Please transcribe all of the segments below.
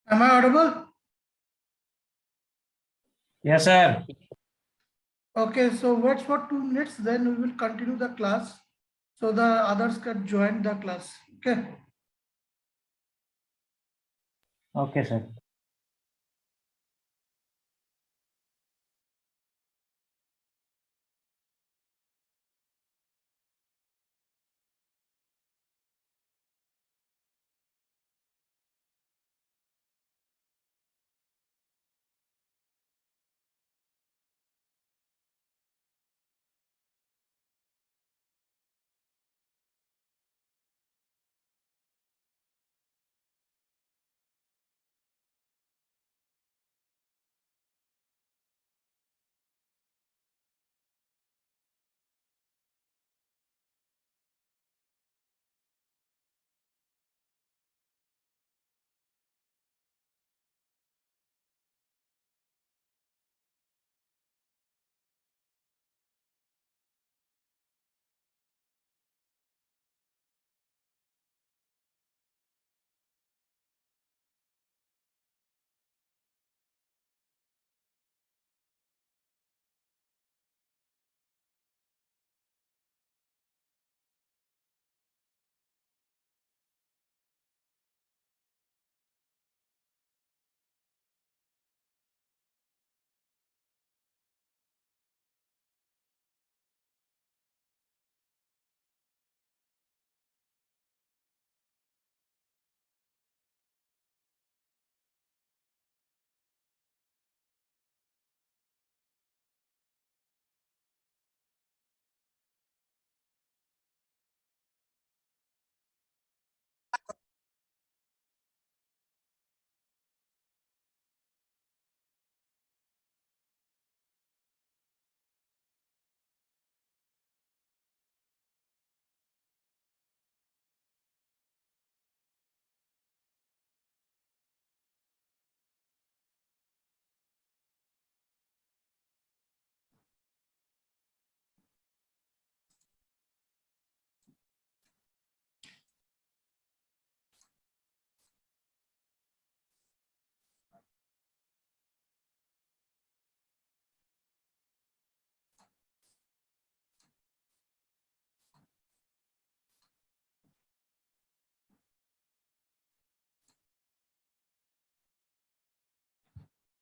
Am I audible? Yes, sir. Okay, so wait for 2 minutes, then we will continue the class so the others can join the class. Okay. Okay, sir.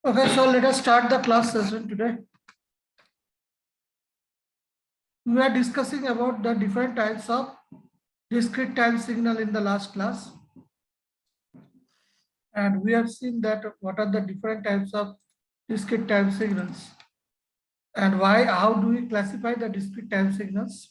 Okay, so let us start the class session today. We are discussing about the different types of discrete time signal in the last class. And we have seen that what are the different types of discrete time signals and why, how do we classify the discrete time signals?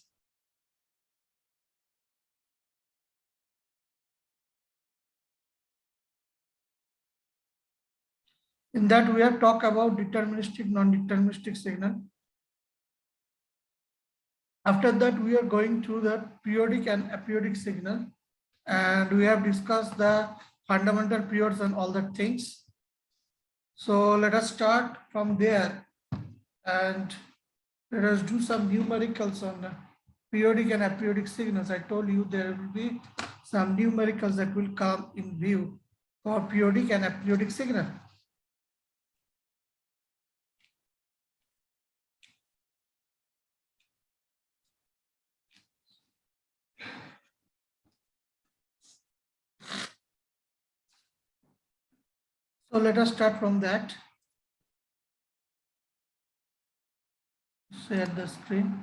In that we have talked about deterministic, non-deterministic signal. After that, we are going through the periodic and aperiodic signal, and we have discussed the fundamental periods and all that things. So let us start from there and let us do some numericals on the periodic and aperiodic signals. I told you there will be some numericals that will come in view for periodic and aperiodic signal. So let us start from that. Share the screen.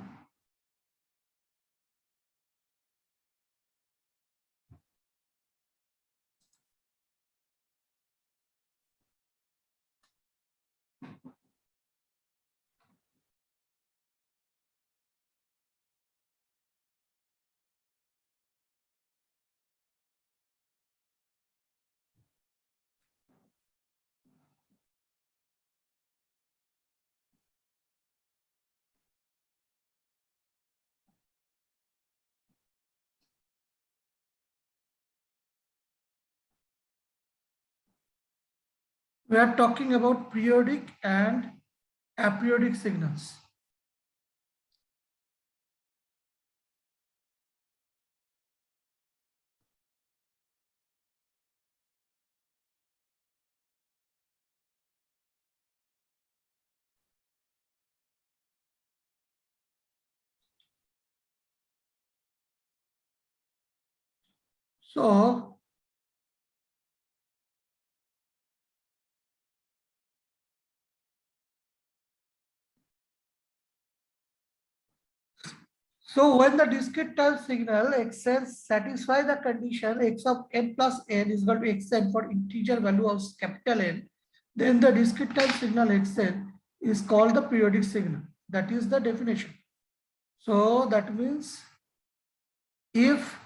We are talking about periodic and aperiodic signals. So when the discrete time signal xn satisfy the condition x of n plus n is equal to xn for integer value of capital N, then the discrete time signal xn is called the periodic signal. That is the definition. So that means if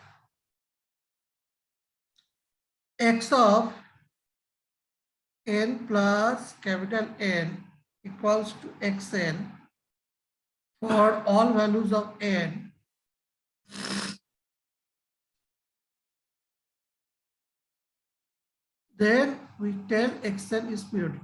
x of n plus capital N equals to xn for all values of n, then we tell xn is periodic.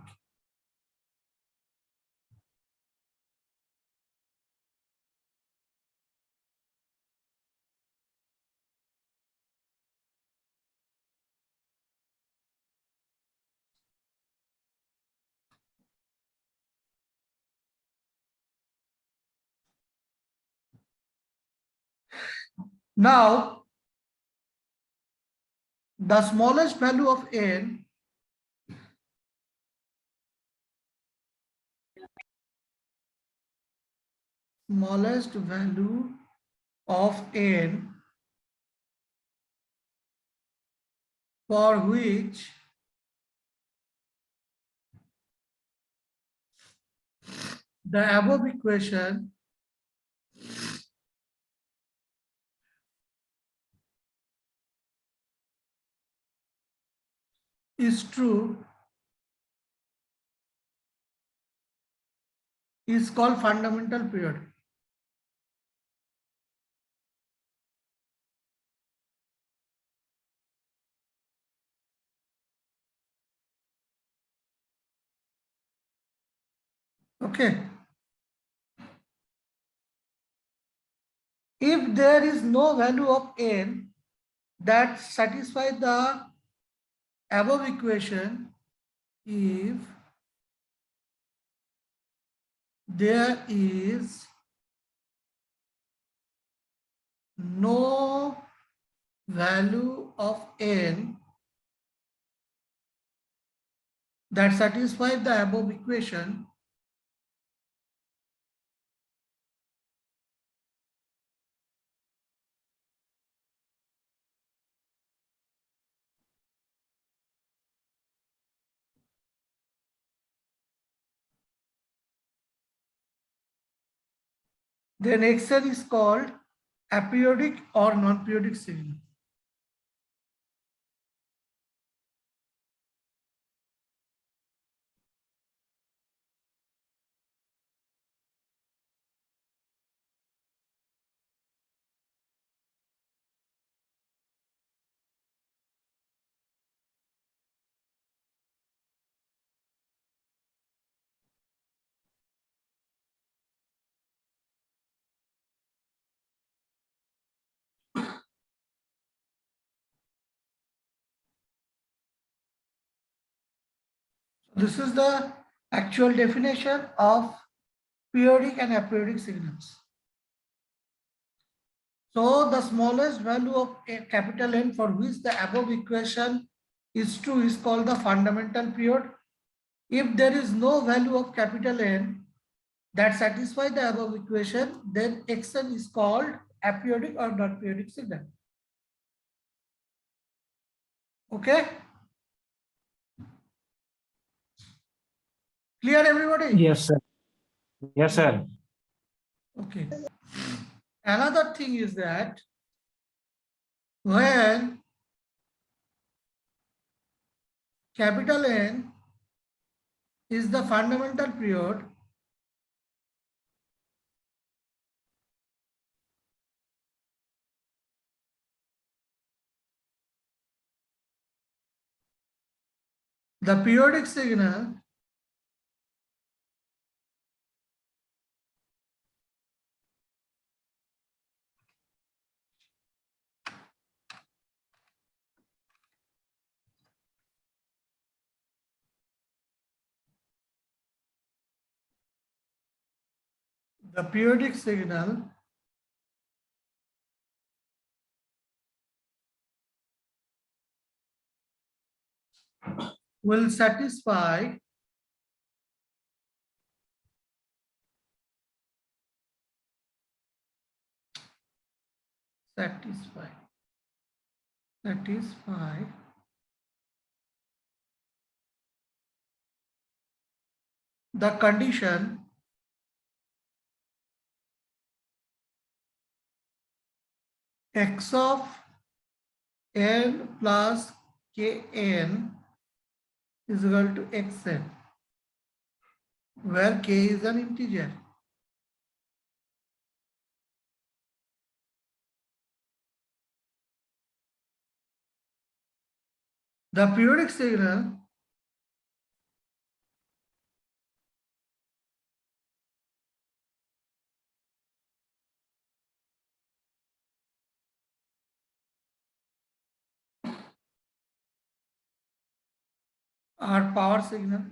Now, the smallest value of n smallest value of n for which the above equation is true is called fundamental period. Okay. If there is no value of n that satisfies the above equation, if there is no value of n that satisfies the above equation, then xn is called aperiodic or non-periodic signal. This is the actual definition of periodic and aperiodic signals. So the smallest value of a capital N for which the above equation is true is called the fundamental period. If there is no value of capital N that satisfies the above equation, then Xn is called aperiodic or not periodic signal. Okay? Clear, everybody? Yes, sir. Yes, sir. Okay. Another thing is that when capital N is the fundamental period, the periodic signal the periodic signal will satisfy the condition x of n plus kn is equal to xn, where k is an integer. The periodic signal are power signal.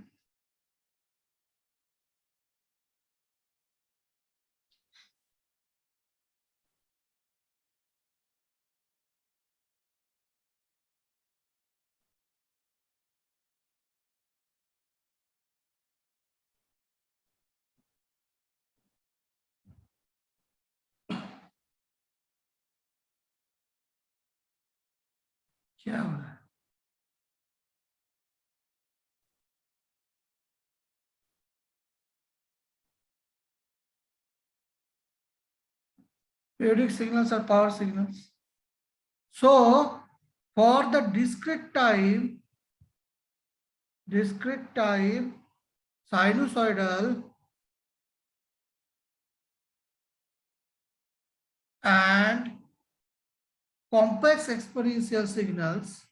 क्या हो रहा है? Periodic signals are power signals. So for the discrete time sinusoidal and complex exponential signals,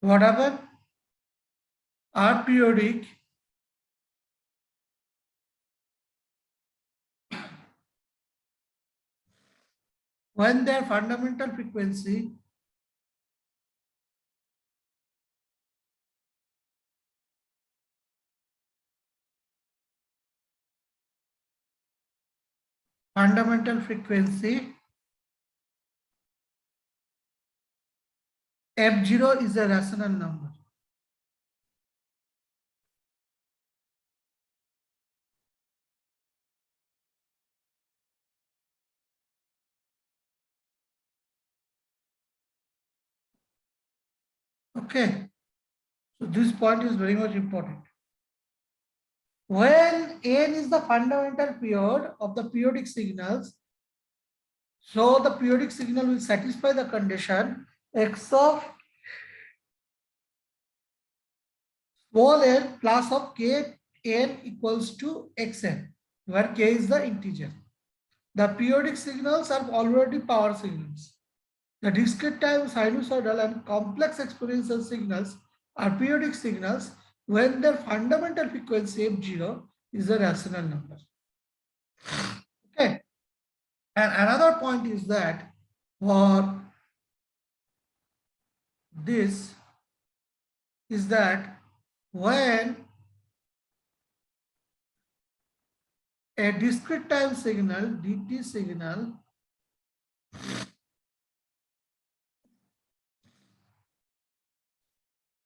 whatever are periodic when their fundamental frequency f0 is a rational number. Okay, so this point is very much important. When n is the fundamental period of the periodic signals, so the periodic signal will satisfy the condition x of small n plus of k n equals to xn, where k is the integer. The periodic signals are already power signals. The discrete time sinusoidal and complex exponential signals are periodic signals when their fundamental frequency f0 is a rational number. Okay. And another point is that for this is that when a discrete time signal, dt signal,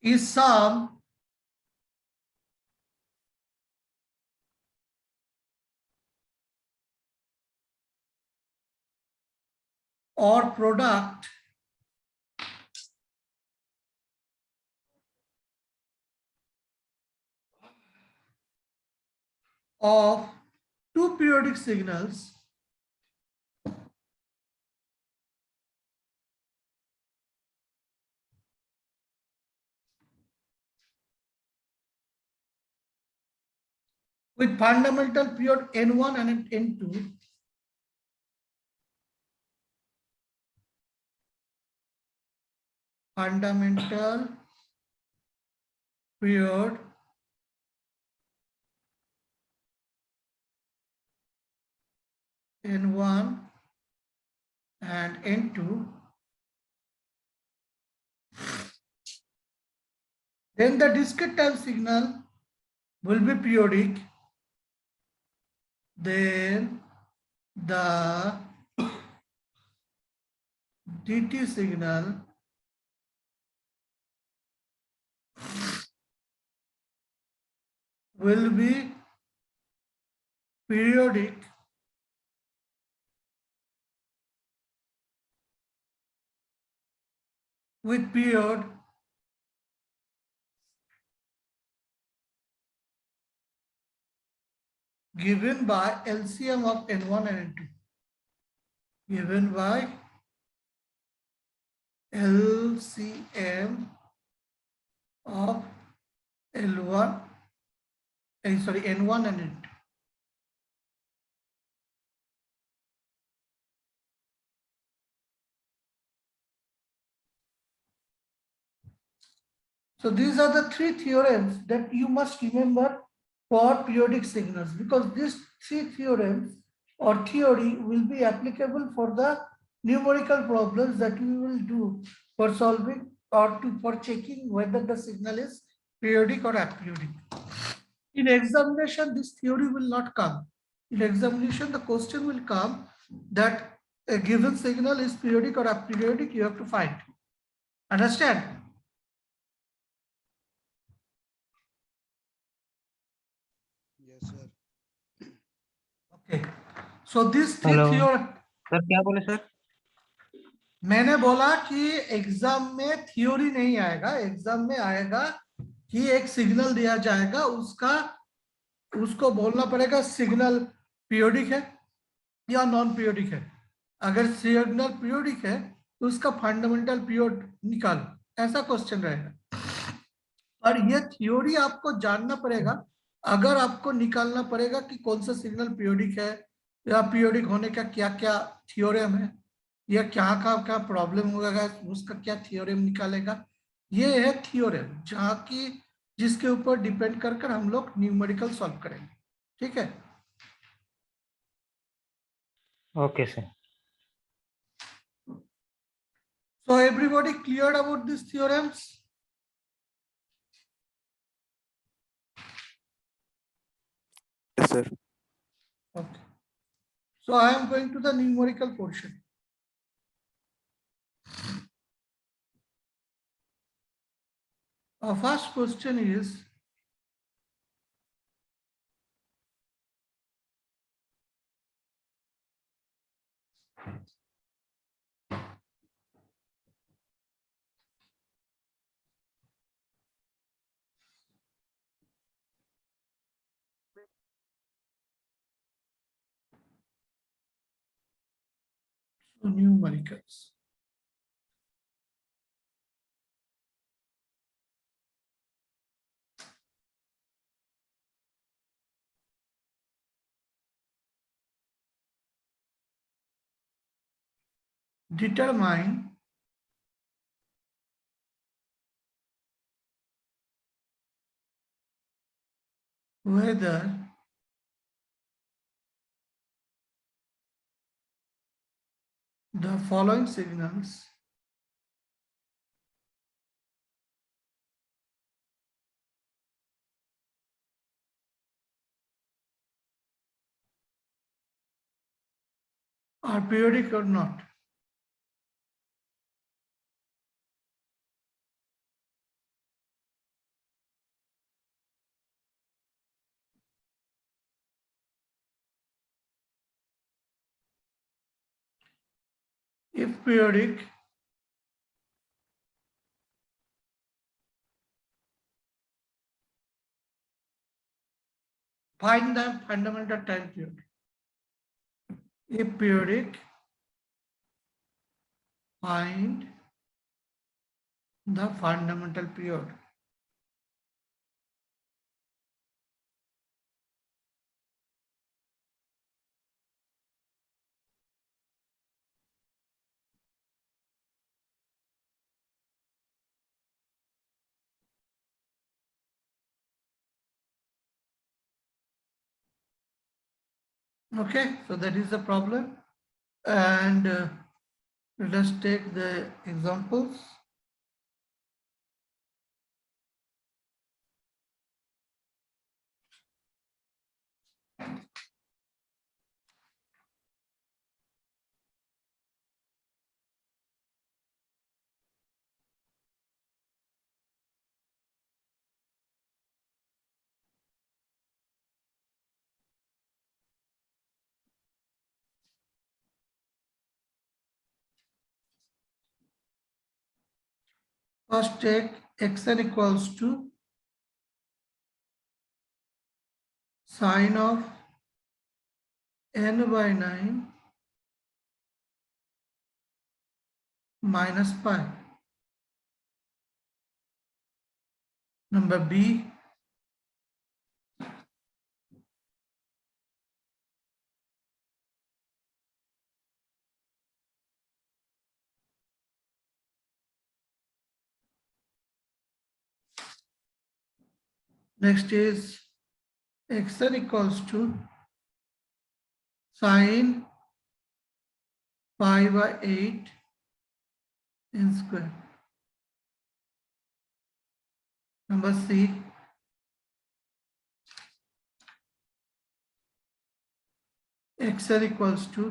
is sum or product of two periodic signals with fundamental period n1 and n2, fundamental period n1 and n2, then the discrete time signal will be periodic, then the DT signal will be periodic with period given by LCM of N1 and N2, given by LCM of L1, sorry, N1 and N2. So these are the three theorems that you must remember for periodic signals, because these three theorems or theory will be applicable for the numerical problems that we will do for solving or for checking whether the signal is periodic or aperiodic. In examination, this theory will not come. In examination, the question will come that a given signal is periodic or aperiodic, you have to find. Understand? Yes, sir. Okay. So these three hello theorem. Sir, क्या बोले sir? मैंने बोला कि exam में theory नहीं आएगा, exam में आएगा कि एक सिग्नल दिया जाएगा, उसको बोलना पड़ेगा सिग्नल पीरियोडिक है या नॉन पीरियोडिक है। अगर सिग्नल पीरियोडिक है तो उसका फंडामेंटल पीरियड निकालो, ऐसा क्वेश्चन रहेगा। और ये थ्योरी आपको जानना पड़ेगा, अगर आपको निकालना पड़ेगा कि कौन सा सिग्नल पीरियोडिक है या पीरियोडिक होने का क्या क्या थ्योरम है, या क्या प्रॉब्लम होगा, उसका क्या थ्योरम निकालेगा। ये है थ्योरम जहाँ की जिसके ऊपर डिपेंड कर हम लोग न्यूमेरिकल सॉल्व करेंगे। ठीक है, okay sir. so everybody cleared about these theorems? Yes, sir. Okay, so I am going to the numerical portion. Our first question is, numericals. Determine whether the following signals are periodic or not. If periodic, find the fundamental time period. If periodic, find the fundamental period. Okay, so that is the problem. And let's take the examples. First take xn equals to sine of n by 9 minus pi. Number B, next is xn equals to sine pi by 8 n square. Number C, xn equals to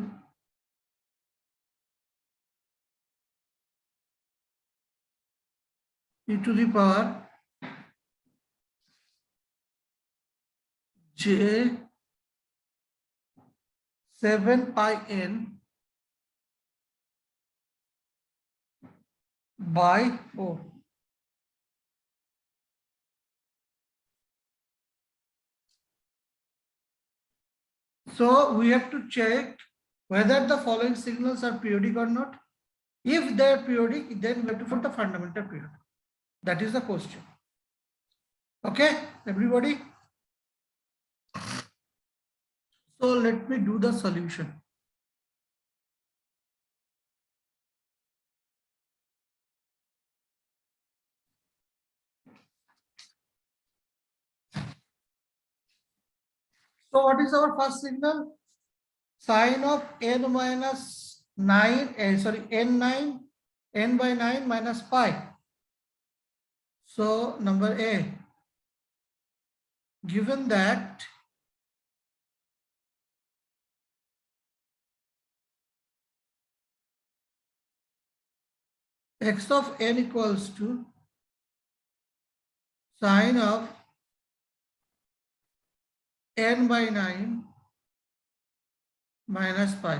e to the power j 7 pi n by 4. So we have to check whether the following signals are periodic or not. If they are periodic, then we have to put the fundamental period. That is the question. Okay, everybody? So let me do the solution. So what is our first signal? Sine of n minus 9, n9, n by 9 minus pi. So number A, given that x of n equals to sine of n by 9 minus pi.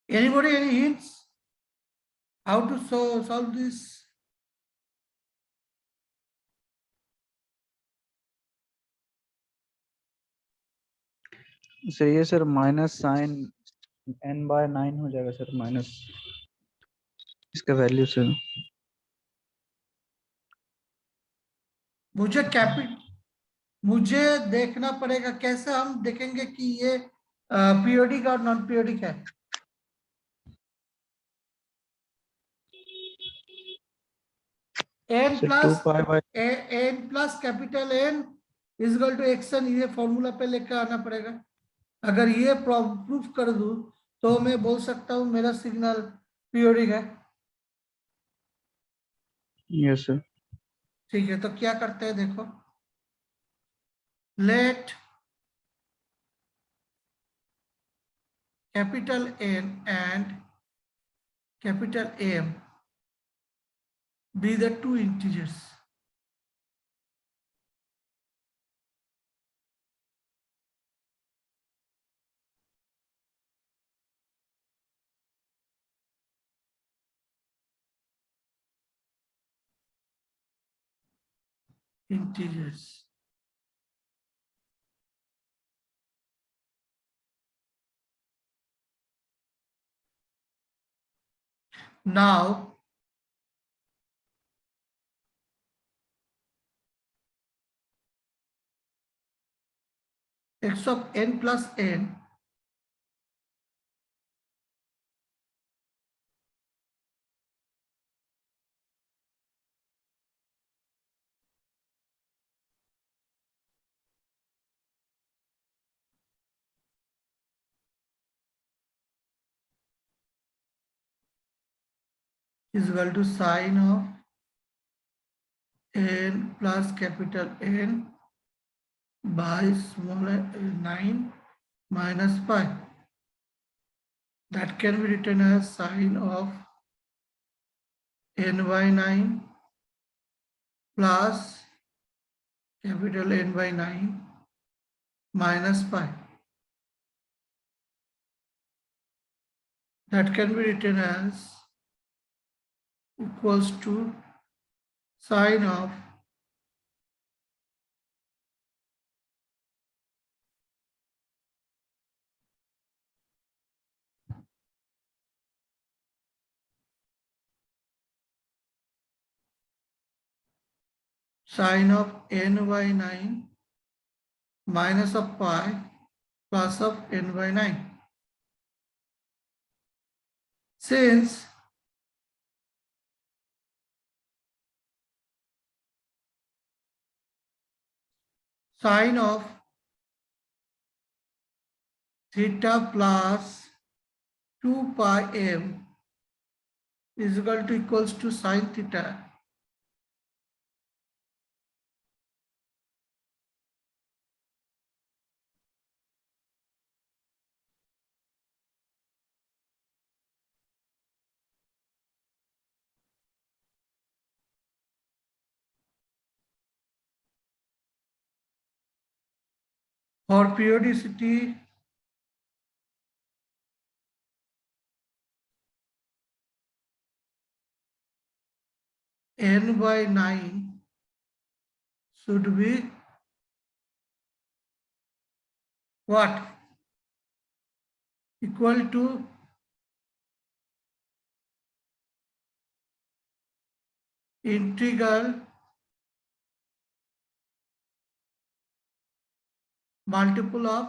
Anybody, any hints? How to solve this? Sir ये sir minus sine n by 9 हो जाएगा sir, minus इसका value sir. मुझे देखना पड़ेगा, कैसे हम देखेंगे कि ये पीरियोडिक और नॉन पीरियोडिक है। n plus capital N is equal to xn, ये फॉर्मूला पे लेकर आना पड़ेगा। अगर ये प्रूफ कर दूं तो मैं बोल सकता हूं मेरा सिग्नल पीरियोडिक है। Yes sir. ठीक है, तो क्या करते हैं देखो, let capital N and capital M be the two integers. Integers. Now x of n plus n is equal to sine of n plus capital N by small 9 minus pi. That can be written as sine of n by 9 plus capital N by 9 minus pi. That can be written as equals to sine of n by 9 minus of pi plus of n by 9. Since sine of theta plus 2 pi m is equals to sine theta, for periodicity n by 9 should be what? Equal to integral multiple of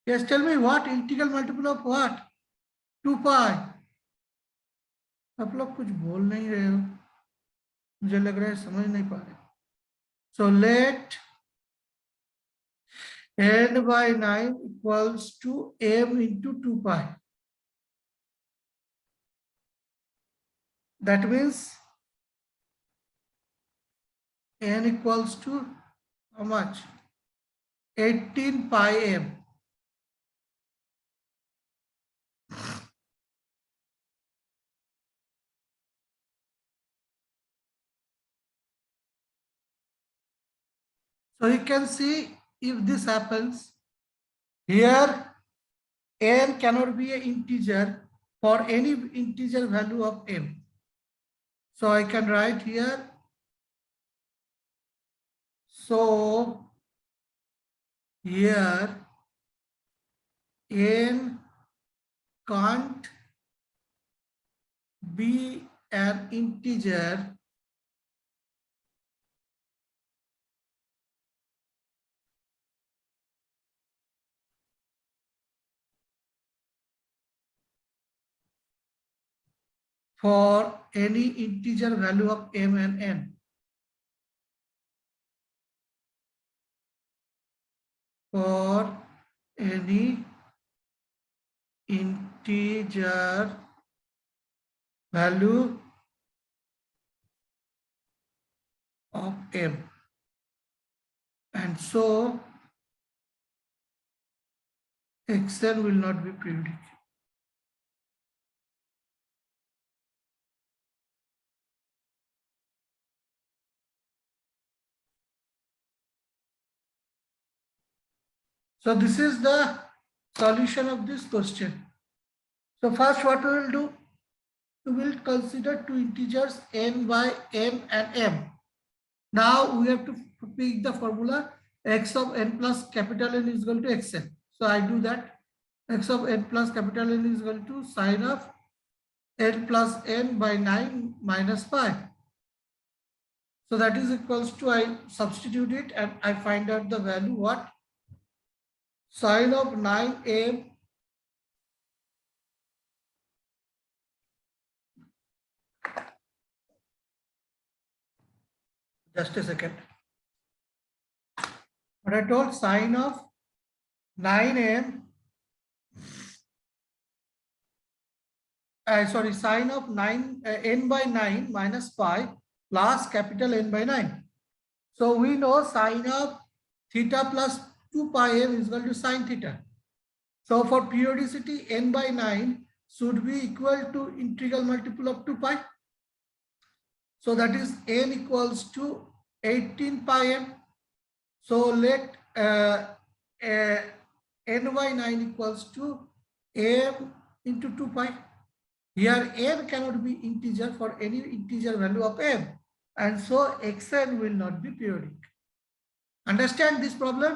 yes, tell me what integral multiple of what? 2 pi. आप लोग कुछ बोल नहीं रहे हो, मुझे लग रहा है समझ नहीं पा रहे. So let n by 9 equals to m into 2 pi. That means n equals to how much? 18 pi m. So you can see if this happens, here n cannot be an integer for any integer value of m. So I can write here, so here n can't be an integer for any integer value of m and n. For any integer value of m. And so xn will not be periodic. So this is the solution of this question. So first what we will do, we will consider two integers n by m and m. Now we have to pick the formula x of n plus capital N is equal to xn. So I do that. X of n plus capital N is equal to sine of n plus n by 9 minus pi. So that is equals to, I substitute it and I find out the value what? Sine of 9m just a second. But I told sine of 9m sorry, sine of 9 n by 9 minus pi plus capital N by 9. So we know sine of theta plus 2 pi m is equal to sine theta. So for periodicity n by 9 should be equal to integral multiple of 2 pi. So that is n equals to 18 pi m. So let n by 9 equals to m into 2 pi. Here n cannot be integer for any integer value of m, and so xn will not be periodic. Understand this problem?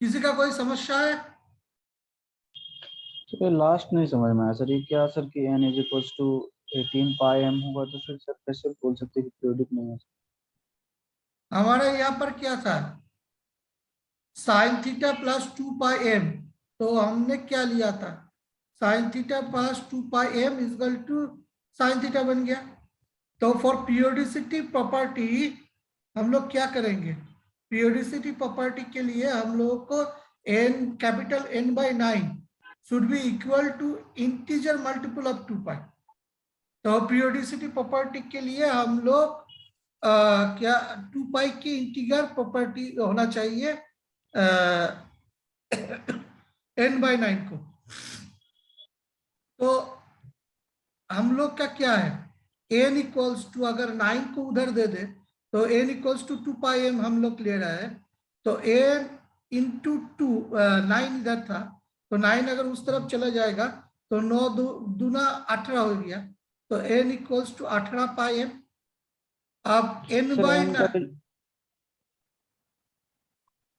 किसी का कोई समस्या है? Sir last नहीं समझ में आया sir, ये क्या सर कि n is equals to 18 pi m होगा तो फिर सर कैसे बोल सकते हैं कि पीरियोडिक नहीं है? हमारे यहाँ पर क्या था, sine theta plus 2 pi m, तो हमने क्या लिया था, sine theta plus 2 pi m equal to sine theta बन गया। तो फॉर पीरियोडिसिटी प्रॉपर्टी हम लोग क्या करेंगे, पीरियोडिसिटी प्रॉपर्टी के लिए हम लोगों को n capital N by 9 should be equal to integer multiple of 2 pi. तो पीरियोडिसिटी प्रॉपर्टी के लिए हम लोग क्या 2 पाई की इंटीजर प्रॉपर्टी होना चाहिए n by 9 को। तो हम लोग का क्या है, n इक्वल्स टू, अगर 9 को उधर दे दे तो n equals to 2 pi m हम लोग ले रहे हैं, तो n इंटू 2, 9 इधर था तो 9 अगर उस तरफ चला जाएगा तो 9 दूना 18 हो गया, तो n equals to 18 pi m। अब n सर बाय n का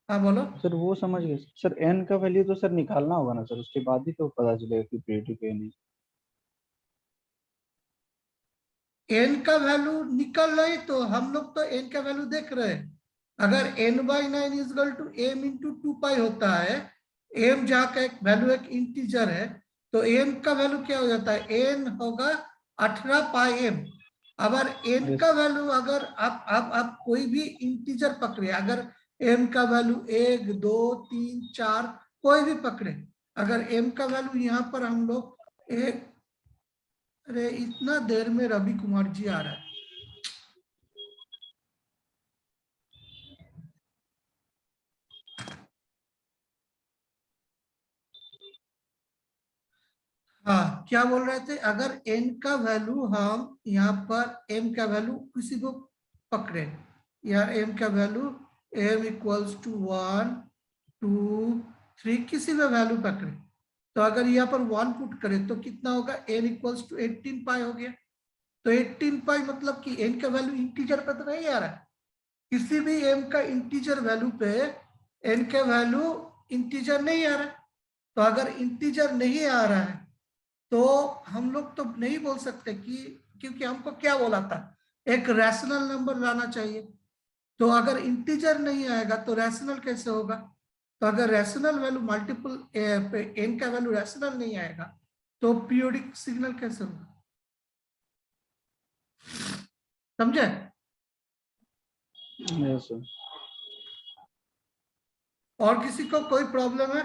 हाँ बोलो सर वो समझ गए सर, n का वैल्यू तो सर निकालना होगा ना सर, उसके बाद ही तो पता चलेगा कि पीरियोडिक है नहीं। n का वैल्यू निकल रही, तो हम लोग तो n का वैल्यू देख रहे हैं। अगर n by 9 is equal to m into 2 pi होता है, m जहाँ का एक वैल्यू एक इंटीजर है, तो m का वैल्यू क्या हो जाता है, n होगा 18 पाई m। अगर n का वैल्यू, अगर आप कोई भी इंटीजर पकड़े, अगर m का वैल्यू 1 2 3 4 कोई भी पकड़े, अगर m का वैल्यू यहाँ पर हम लोग एक, अरे इतना देर में रवि कुमार जी आ रहा है। हाँ क्या बोल रहे थे, अगर n का वैल्यू हम यहाँ पर m का वैल्यू किसी को पकड़े, या m का वैल्यू m इक्वल्स टू 1 2 3 किसी भी वैल्यू पकड़े, तो अगर यहाँ पर 1 पुट करें तो कितना होगा, n इक्वल्स टू 18 पाई हो गया। तो 18 पाई मतलब कि n का वैल्यू इंटीजर पे तो नहीं आ रहा है, किसी भी m का इंटीजर वैल्यू पे n का वैल्यू इंटीजर नहीं आ रहा है। तो अगर इंटीजर नहीं आ रहा है तो हम लोग तो नहीं बोल सकते कि, क्योंकि हमको क्या बोला था, एक रैशनल नंबर लाना चाहिए। तो अगर इंटीजर नहीं आएगा तो रैशनल कैसे होगा, तो अगर रैशनल वैल्यू मल्टीपल पे n का वैल्यू रैशनल नहीं आएगा तो पीरियोडिक सिग्नल कैसे होगा, समझे? Yes sir. और किसी को कोई प्रॉब्लम है?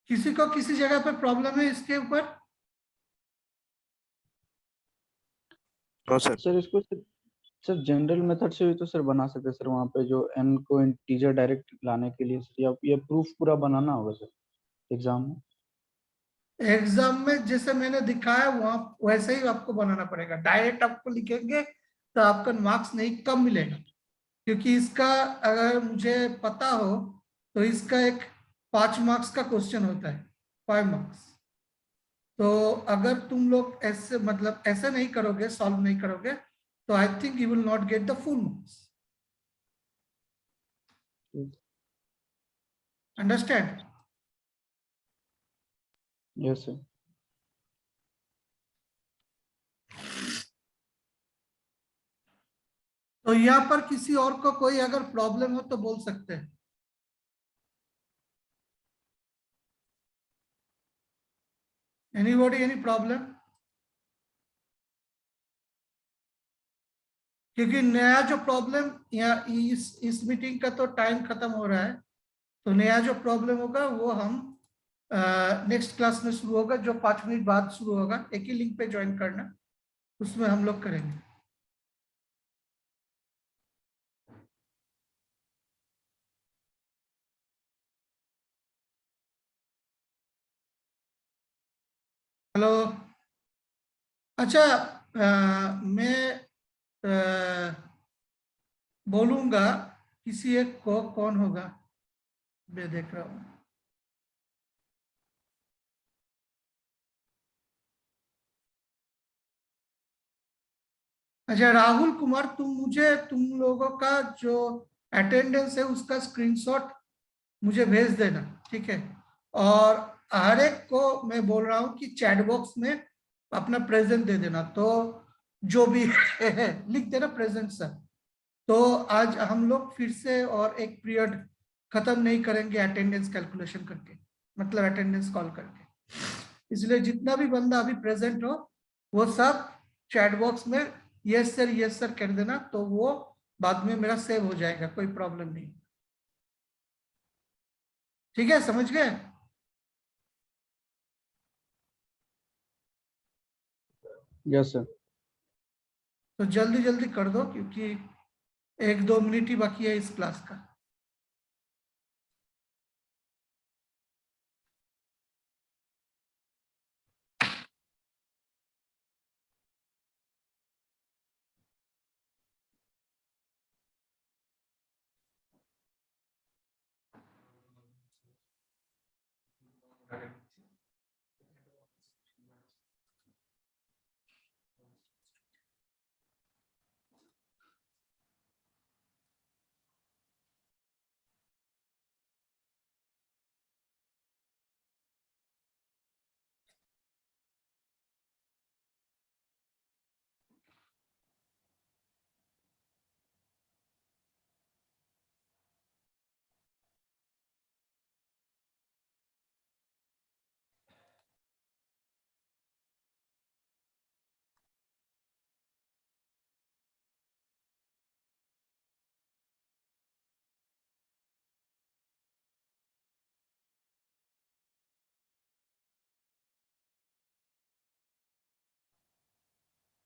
किसी को किसी जगह पर प्रॉब्लम है इसके ऊपर? सर इसको सर जनरल मेथड से भी तो सर बना सकते सर, वहाँ पे जो n को इंटीजर डायरेक्ट लाने के लिए सर, या ये प्रूफ पूरा बनाना होगा सर एग्जाम में? एग्जाम में जैसे मैंने दिखाया वहां वैसे ही आपको बनाना पड़ेगा, डायरेक्ट आपको लिखेंगे तो आपका मार्क्स नहीं कम मिलेगा, क्योंकि इसका अगर मुझे पता हो तो इसका एक 5 मार्क्स का क्वेश्चन होता है, 5 मार्क्स। तो अगर तुम लोग ऐसे मतलब ऐसे नहीं करोगे, सॉल्व नहीं करोगे, तो I think you will not get the full marks. Understand? Yes sir. तो यहाँ पर किसी और को कोई अगर प्रॉब्लम हो तो बोल सकते हैं। Anybody any problem? क्योंकि नया जो प्रॉब्लम यहाँ इस मीटिंग का तो टाइम खत्म हो रहा है, तो नया जो प्रॉब्लम होगा वो हम नेक्स्ट क्लास में शुरू होगा, जो 5 मिनट बाद शुरू होगा। एक ही लिंक पे ज्वाइन करना, उसमें हम लोग करेंगे। हेलो। अच्छा, मैं बोलूंगा किसी एक को, कौन होगा मैं देख रहा हूँ। अच्छा राहुल कुमार, तुम मुझे तुम लोगों का जो अटेंडेंस है उसका स्क्रीनशॉट मुझे भेज देना, ठीक है। और हर एक को मैं बोल रहा हूँ कि चैट बॉक्स में अपना प्रेजेंट दे देना, तो जो भी है लिख देना प्रेजेंट सर। तो आज हम लोग फिर से और एक पीरियड खत्म नहीं करेंगे अटेंडेंस कैलकुलेशन करके, मतलब अटेंडेंस कॉल करके। इसलिए जितना भी बंदा अभी प्रेजेंट हो वो सब चैट बॉक्स में यस सर कर देना, तो वो बाद में मेरा सेव हो जाएगा, कोई प्रॉब्लम नहीं। ठीक है, समझ गए? Yes sir. तो जल्दी जल्दी कर दो, क्योंकि 1-2 मिनट ही बाकी है इस क्लास का।